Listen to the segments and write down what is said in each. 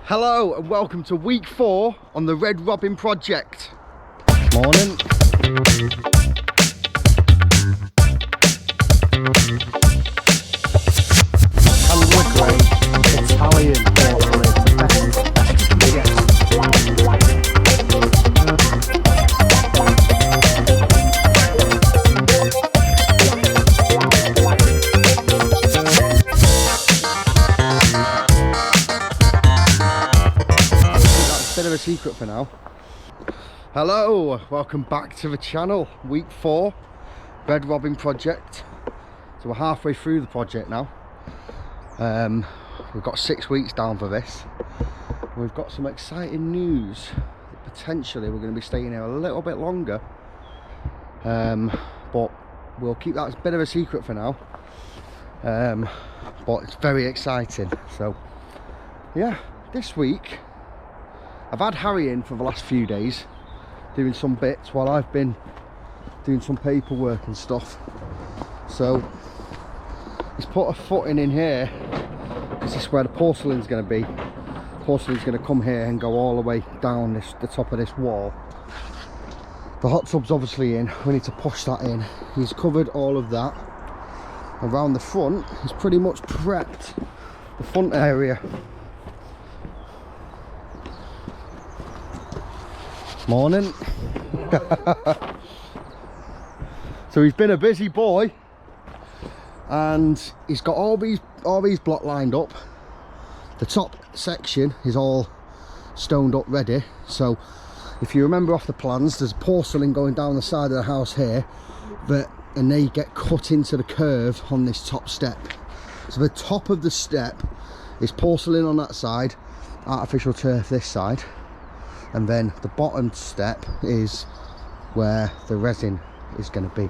Hello and welcome to week 4 on the Red Robin project. Morning. And Brickwork, Italian porcelain, best you can get. Bit of a secret for now. Hello, welcome back to the channel. Week 4 Red Robin project. So we're halfway through the project now. We've got 6 weeks down for this. We've got some exciting news that potentially we're going to be staying here a little bit longer, but we'll keep that as a bit of a secret for now. But it's very exciting. So yeah, this week I've had Harry in for the last few days doing some bits while I've been doing some paperwork and stuff. So he's put a footing in here because this is where the porcelain's going to be. Porcelain's going to come here and go all the way down the top of this wall. The hot tub's obviously in, we need to push that in. He's covered all of that. Around the front, he's pretty much prepped the front area. Morning. So he's been a busy boy and he's got all these blocks lined up. The top section is all stoned up ready. So if you remember off the plans, there's porcelain going down the side of the house here, and they get cut into the curve on this top step. So the top of the step is porcelain on that side, artificial turf this side. And then the bottom step is where the resin is going to be,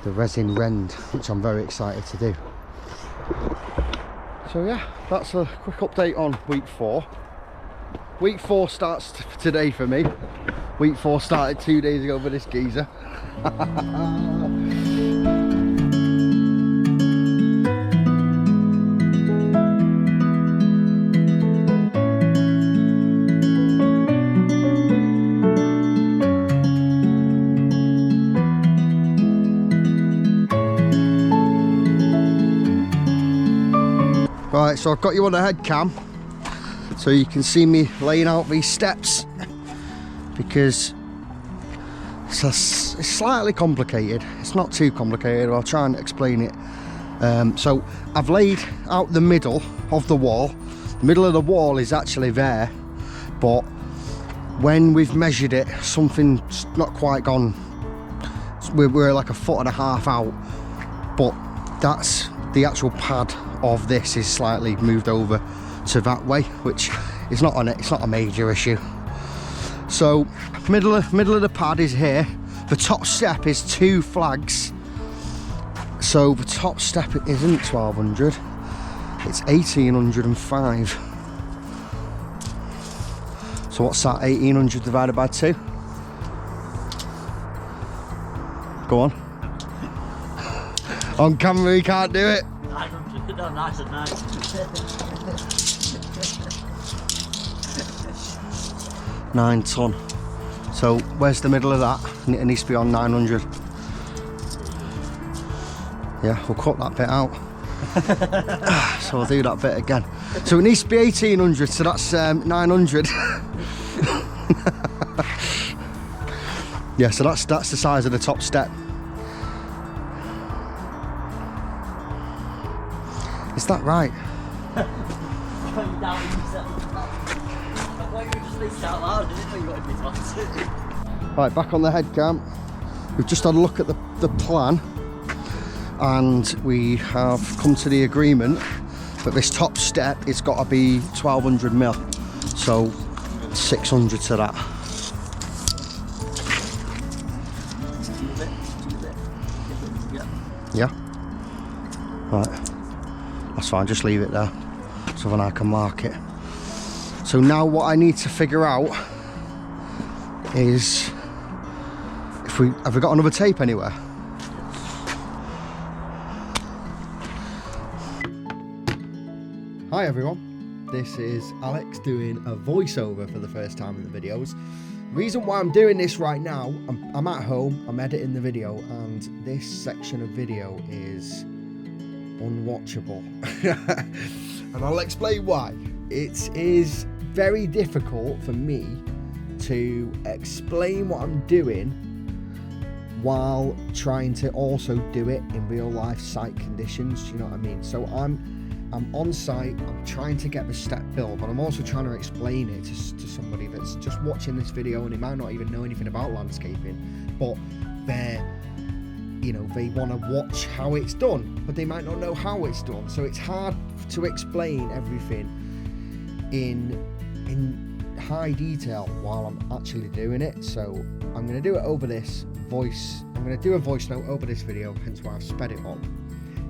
the resin rend, which I'm very excited to do. So yeah, that's a quick update on week 4. Week 4 starts today for me. Week 4 started 2 days ago for this geezer. Right, so I've got you on the head cam so you can see me laying out these steps, because it's slightly complicated. It's not too complicated, I'll try and explain it. So I've laid out the middle of the wall. The middle of the wall is actually there, but when we've measured it, something's not quite gone. We're like 1.5 foot out, but that's the actual pad of this is slightly moved over to that way, which is not it's not a major issue. So middle of the pad is here. The top step is 2 flags, so the top step it isn't 1200, it's 1805. So what's that, 1800 divided by 2? Go on. On camera you can't do it. 900, no, nice and nice. 9 ton. So where's the middle of that? It needs to be on 900. Yeah, we'll cut that bit out. So I'll do that bit again. So it needs to be 1800, so that's 900. Yeah, so that's the size of the top step. Is that right? Right, back on the head cam. We've just had a look at the plan, and we have come to the agreement that this top step it's got to be 1200 mil, so 600 to that. Yeah. Right. That's fine, just leave it there so then I can mark it. So now what I need to figure out is have we got another tape anywhere? Hi everyone. This is Alex doing a voiceover for the first time in the videos. The reason why I'm doing this right now, I'm at home, I'm editing the video, and this section of video is unwatchable. And I'll explain why. It is very difficult for me to explain what I'm doing while trying to also do it in real life site conditions. Do you know what I mean? So I'm on site, I'm trying to get the step built, but I'm also trying to explain it to somebody that's just watching this video and they might not even know anything about landscaping, but they want to watch how it's done, but they might not know how it's done. So it's hard to explain everything in high detail while I'm actually doing it. So I'm going to do it over this voice. I'm going to do a voice note over this video, hence why I've sped it up,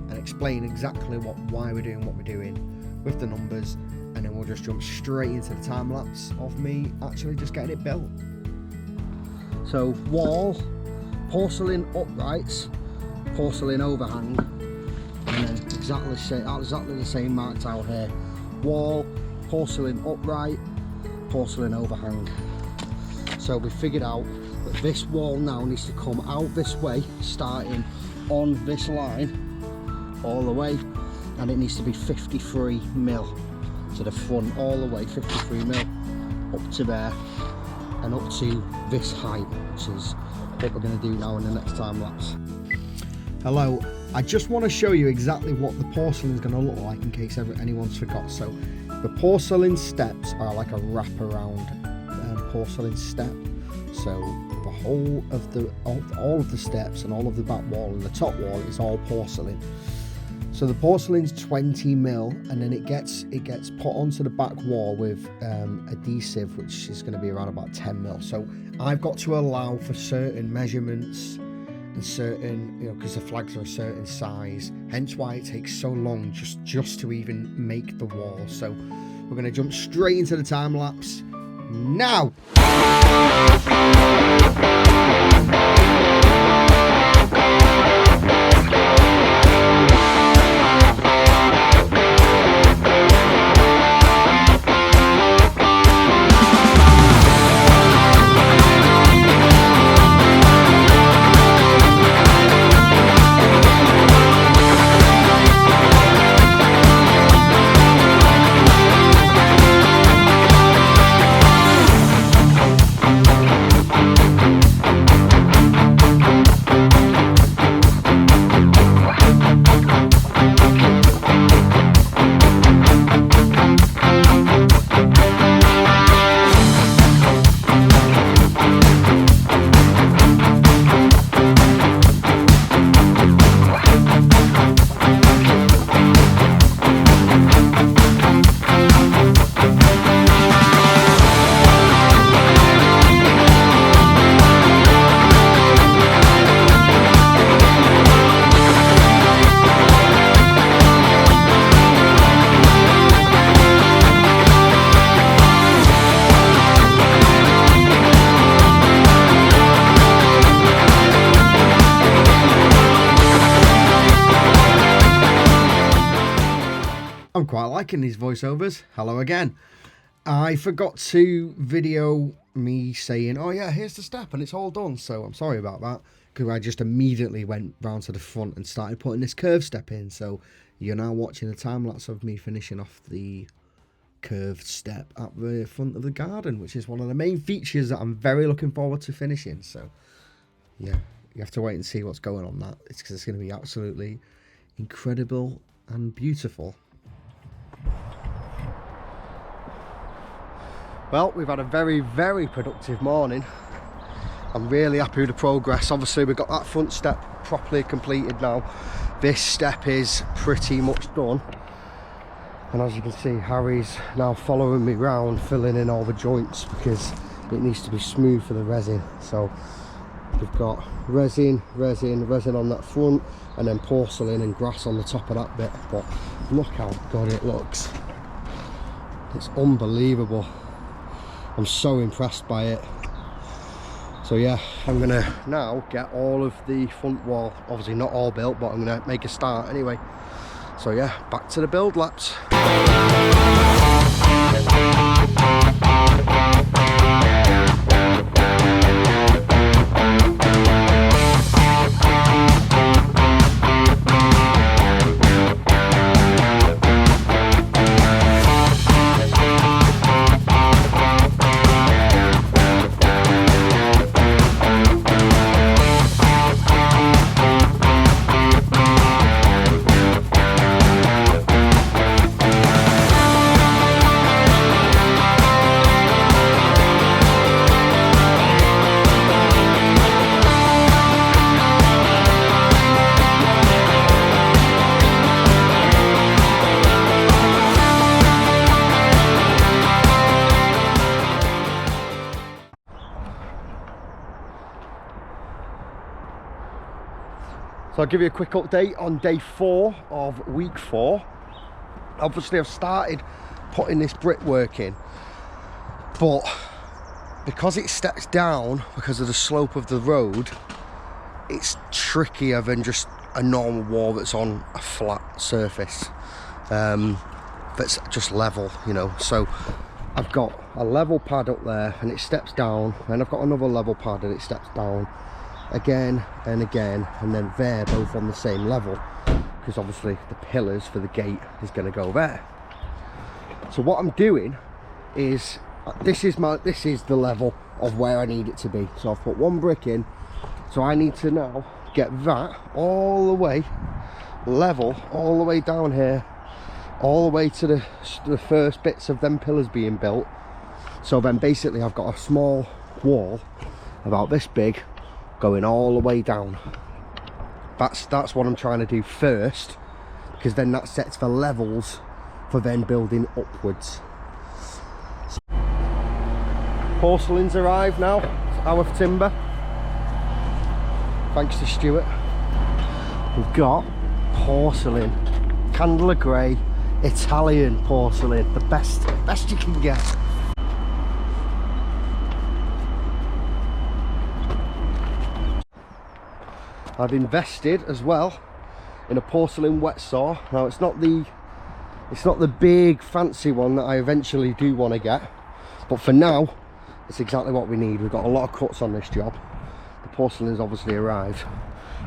and explain exactly why we're doing what we're doing with the numbers, and then we'll just jump straight into the time lapse of me actually just getting it built. So wall, porcelain uprights, porcelain overhang, and then exactly the same marked out here. Wall, porcelain upright, porcelain overhang. So we figured out that this wall now needs to come out this way, starting on this line all the way, and it needs to be 53 mil to the front, all the way 53 mil up to there and up to this height, which is what we're going to do now in the next time lapse. Hello, I just want to show you exactly what the porcelain is going to look like in case anyone's forgot. So the porcelain steps are like a wraparound porcelain step. So the whole of all of the steps and all of the back wall and the top wall is all porcelain. So the porcelain's 20 mil, and then it gets put onto the back wall with adhesive, which is going to be around about 10 mil. So I've got to allow for certain measurements and certain, because the flags are a certain size, hence why it takes so long just to even make the wall. So we're going to jump straight into the time lapse now. I'm quite liking these voiceovers. Hello again. I forgot to video me saying, oh yeah, here's the step and it's all done. So I'm sorry about that, because I just immediately went round to the front and started putting this curved step in. So you're now watching a time lapse of me finishing off the curved step at the front of the garden, which is one of the main features that I'm very looking forward to finishing. So yeah, you have to wait and see what's going on that. It's because it's going to be absolutely incredible and beautiful. Well, we've had a very, very productive morning. I'm really happy with the progress. Obviously, we've got that front step properly completed now. This step is pretty much done. And as you can see, Harry's now following me round, filling in all the joints because it needs to be smooth for the resin. So we've got resin on that front, and then porcelain and grass on the top of that bit. But look how good it looks. It's unbelievable. I'm so impressed by it. So yeah, I'm gonna now get all of the front wall, obviously not all built, but I'm gonna make a start anyway. So yeah, back to the build laps. So I'll give you a quick update on day 4 of week 4. Obviously I've started putting this brickwork in, but because it steps down because of the slope of the road, it's trickier than just a normal wall that's on a flat surface, that's just level, you know. So I've got a level pad up there and it steps down, and I've got another level pad and it steps down again and again, and then they're both on the same level because obviously the pillars for the gate is going to go there. So what I'm doing is this is the level of where I need it to be. So I've put one brick in, so I need to now get that all the way level, all the way down here, all the way to the first bits of them pillars being built. So then basically I've got a small wall about this big going all the way down. That's what I'm trying to do first, because then that sets the levels for then building upwards. Porcelain's arrived now. It's our timber, thanks to Stuart. We've got porcelain, candle grey, Italian porcelain, the best you can get. I've invested as well in a porcelain wet saw. Now it's not the big fancy one that I eventually do want to get, but for now it's exactly what we need. We've got a lot of cuts on this job. The porcelain's obviously arrived.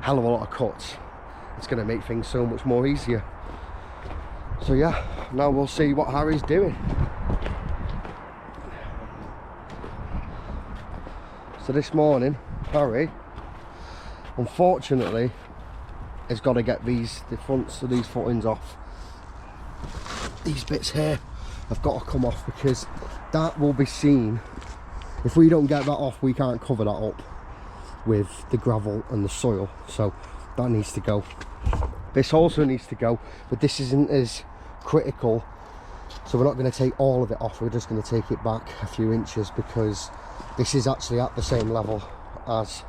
Hell of a lot of cuts. It's going to make things so much more easier. So yeah, now we'll see what Harry's doing. So this morning, Harry, unfortunately, has got to get the fronts of these footings off. These bits here have got to come off, because that will be seen. If we don't get that off, we can't cover that up with the gravel and the soil, so that needs to go. This also needs to go, but this isn't as critical, so we're not going to take all of it off. We're just going to take it back a few inches, because this is actually at the same level as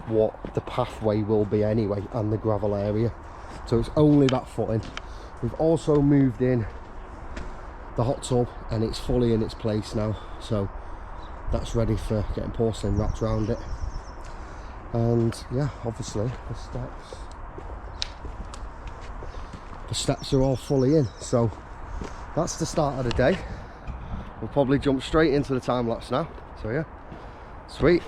what the pathway will be anyway, and the gravel area, so it's only that footing. We've also moved in the hot tub and it's fully in its place now, so that's ready for getting porcelain wrapped around it. And yeah, obviously the steps are all fully in, so that's the start of the day. We'll probably jump straight into the time lapse now, so yeah, sweet.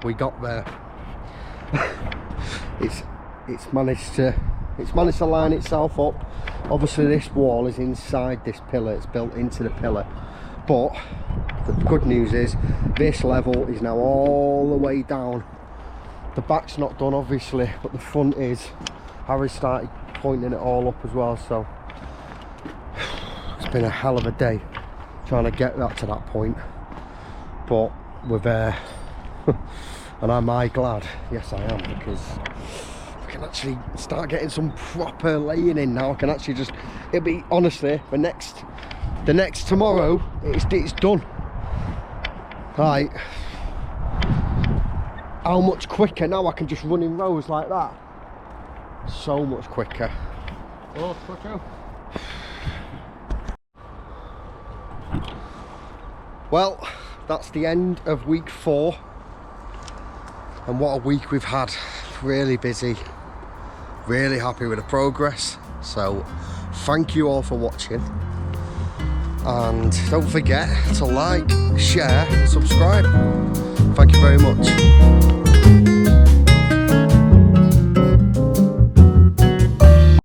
we got there. it's managed to line itself up. Obviously this wall is inside this pillar, it's built into the pillar, but the good news is this level is now all the way down. The back's not done obviously, but the front is. Harry started pointing it all up as well, so it's been a hell of a day trying to get that to that point, but we're there. And am I glad? Yes I am, because I can actually start getting some proper laying in now. I can actually just, it'll be, honestly, the next tomorrow, it's done. Right, how much quicker now I can just run in rows like that? So much quicker. Oh, quicker. Well, that's the end of week 4, and what a week we've had. Really busy, really happy with the progress, so thank you all for watching, and don't forget to like, share, subscribe. Thank you very much.